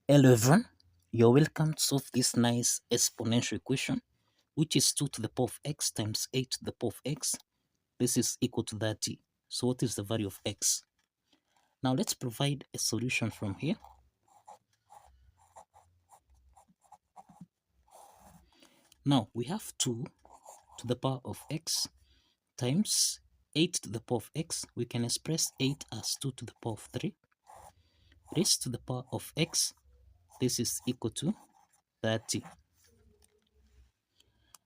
Hello everyone, you're welcome to solve this nice exponential equation, which is 2 to the power of x times 8 to the power of x. This is equal to 30. So what is the value of x? Now let's provide a solution from here. Now we have 2 to the power of x times 8 to the power of x. We can express 8 as 2 to the power of 3 raised to the power of x. This is equal to 30.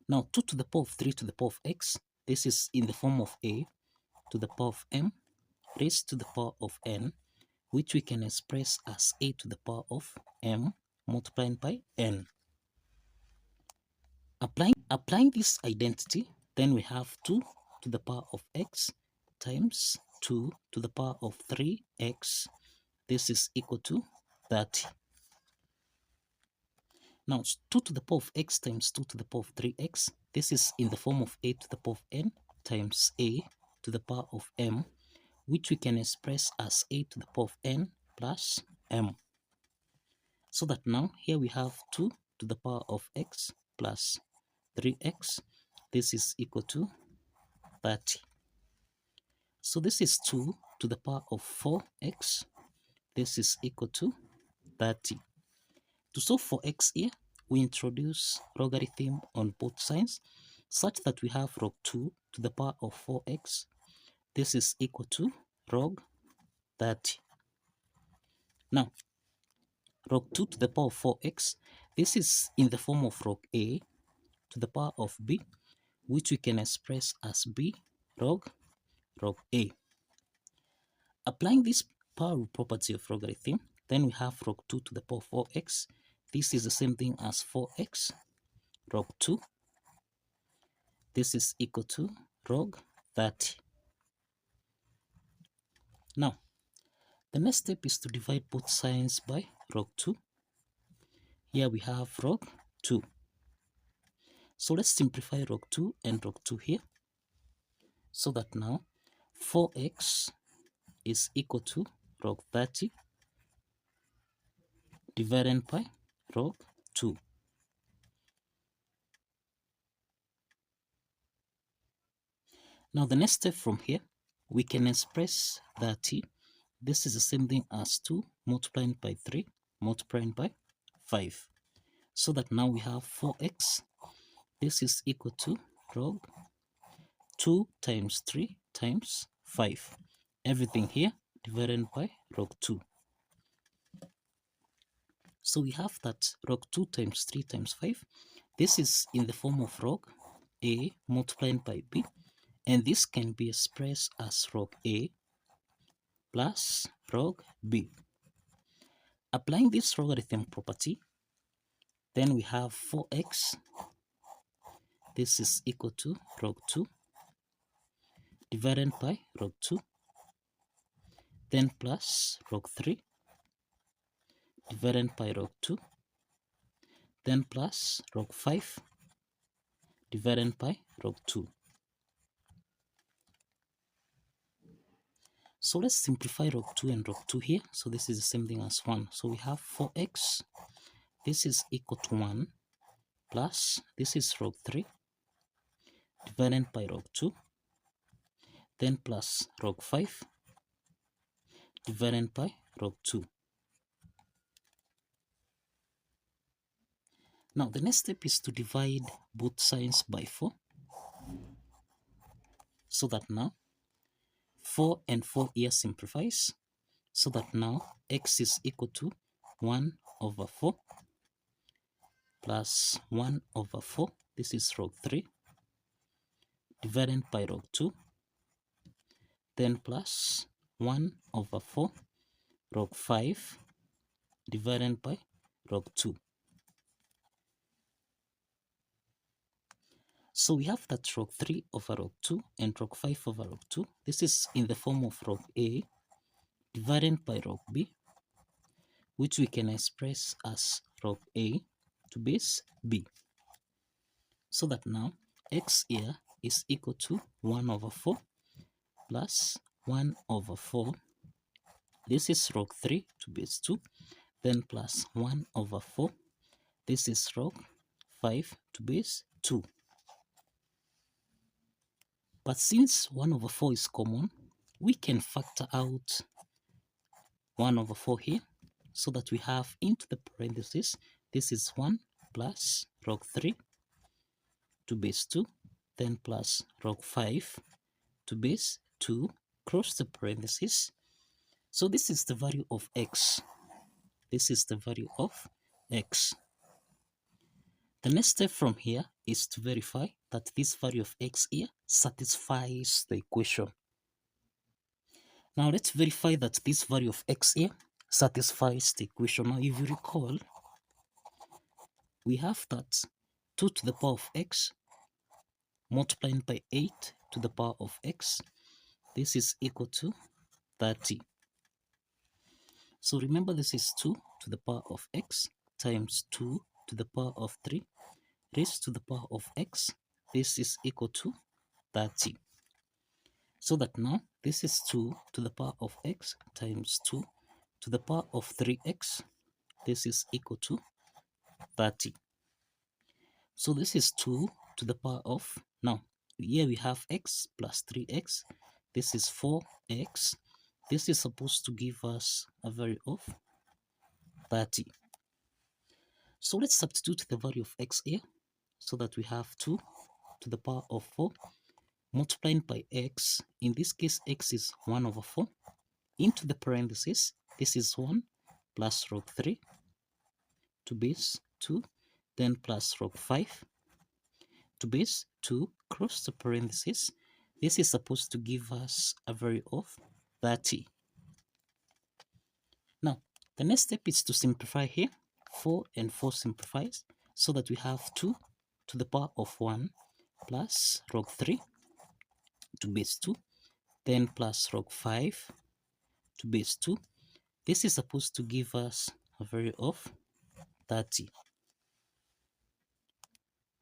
Now 2 to the power of 3 to the power of x, this is in the form of a to the power of m raised to the power of n, which we can express as a to the power of m multiplied by n. Applying this identity, then we have 2 to the power of x times 2 to the power of 3x. This is equal to 30. Now 2 to the power of x times 2 to the power of 3x, this is in the form of a to the power of n times a to the power of m, which we can express as a to the power of n plus m. So that now here we have 2 to the power of x plus 3x. This is equal to 30. So this is 2 to the power of 4x. This is equal to 30. To solve for x here, we introduce logarithm on both sides such that we have log 2 to the power of 4x. This is equal to log 30. Now, log 2 to the power of 4x, this is in the form of log a to the power of b, which we can express as b log a. Applying this power property of logarithm, then we have log 2 to the power of 4x. This is the same thing as 4x log 2. This is equal to log 30. Now, the next step is to divide both sides by log 2. Here we have log 2. So let's simplify log 2 and log 2 here. So that now 4x is equal to log 30 divided by log 2. Now the next step from here, we can express 30. This is the same thing as 2 multiplied by 3 multiplied by 5. So that now we have 4x. This is equal to log 2 times 3 times 5. Everything here divided by log 2. So we have that log 2 times 3 times 5. This is in the form of log a multiplied by b. And this can be expressed as log a plus log b. Applying this logarithm property, then we have 4x. This is equal to log 2 divided by log 2. Then plus log 3 divided by log 2. Then plus log 5 divided by log 2. So let's simplify log 2 and log 2 here. So this is the same thing as 1. So we have 4x. This is equal to 1 plus, this is log 3 divided by log 2. Then plus log 5 divided by log 2. Now the next step is to divide both sides by 4. So that now 4 and 4 here simplifies. So that now x is equal to 1 over 4 plus 1 over 4. This is log 3 divided by log 2. Then plus 1 over 4 log 5 divided by log 2. So we have that log 3 over log 2 and log 5 over log 2. This is in the form of log a divided by log b, which we can express as log a to base b. So that now x here is equal to 1 over 4 plus 1 over 4. This is log 3 to base 2. then plus 1 over 4. This is log 5 to base 2. But since 1 over 4 is common, we can factor out 1 over 4 here, so that we have into the parentheses, this is 1 plus log 3 to base 2, then plus log 5 to base 2, close the parentheses. So this is the value of x. This is the value of x. The next step from here is to verify that this value of x here satisfies the equation. Now let's verify that this value of x here satisfies the equation. Now if you recall, we have that 2 to the power of x multiplied by 8 to the power of x. This is equal to 30. So remember, this is 2 to the power of x times 2 to the power of 3 raised to the power of x. This is equal to 30. So that now this is 2 to the power of x times 2 to the power of 3x. This is equal to 30. So this is 2 to the power of, now here we have x plus 3x. This is 4x. This is supposed to give us a value of 30. So let's substitute the value of x here, so that we have 2 to the power of 4 multiplied by x. In this case, x is 1 over 4. Into the parentheses, this is 1 plus log 3 to base 2, then plus log 5 to base 2, close the parentheses. This is supposed to give us a value of 30. Now, the next step is to simplify here. 4 and 4 simplifies, so that we have 2 to the power of 1 plus log 3 to base 2, then plus log 5 to base 2. This is supposed to give us a value of 30.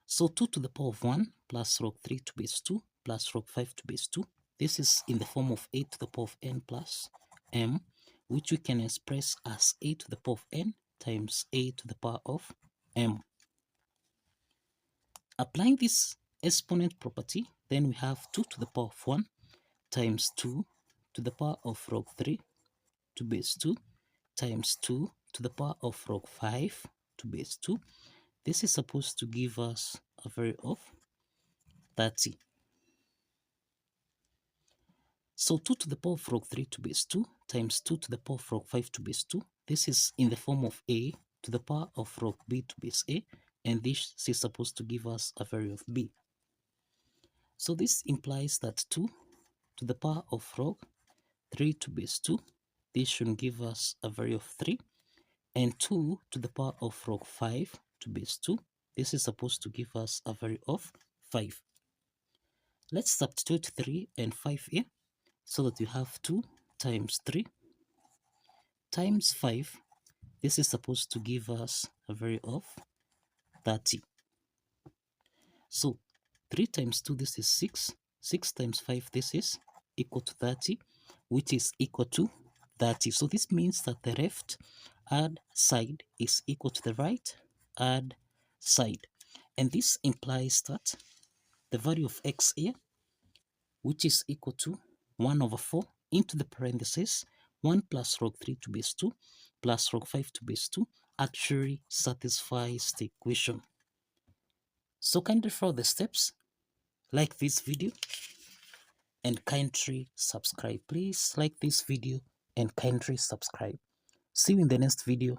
So 2 to the power of 1 plus log 3 to base 2 plus log 5 to base 2. This is in the form of a to the power of n plus m, which we can express as a to the power of n times a to the power of m. Applying this exponent property, then we have 2 to the power of 1 times 2 to the power of log 3 to base 2 times 2 to the power of log 5 to base 2. This is supposed to give us a value of 30. So 2 to the power of log 3 to base 2 times 2 to the power of log 5 to base 2. This is in the form of a to the power of log b to base a, and this is supposed to give us a value of b. So this implies that 2 to the power of log 3 to base 2, this should give us a value of 3, and 2 to the power of log 5 to base 2, this is supposed to give us a value of 5. Let's substitute 3 and 5 here, so that you have 2 times 3 times 5. This is supposed to give us a value of 30. So 3 times 2, this is 6. 6 times 5, this is equal to 30, which is equal to 30. So this means that the left hand side is equal to the right hand side. And this implies that the value of x here, which is equal to 1 over 4 into the parentheses, 1 plus log 3 to base 2 plus log 5 to base 2 actually satisfies the equation. So kindly follow the steps, like this video, and kindly subscribe. Please like this video and kindly subscribe. See you in the next video.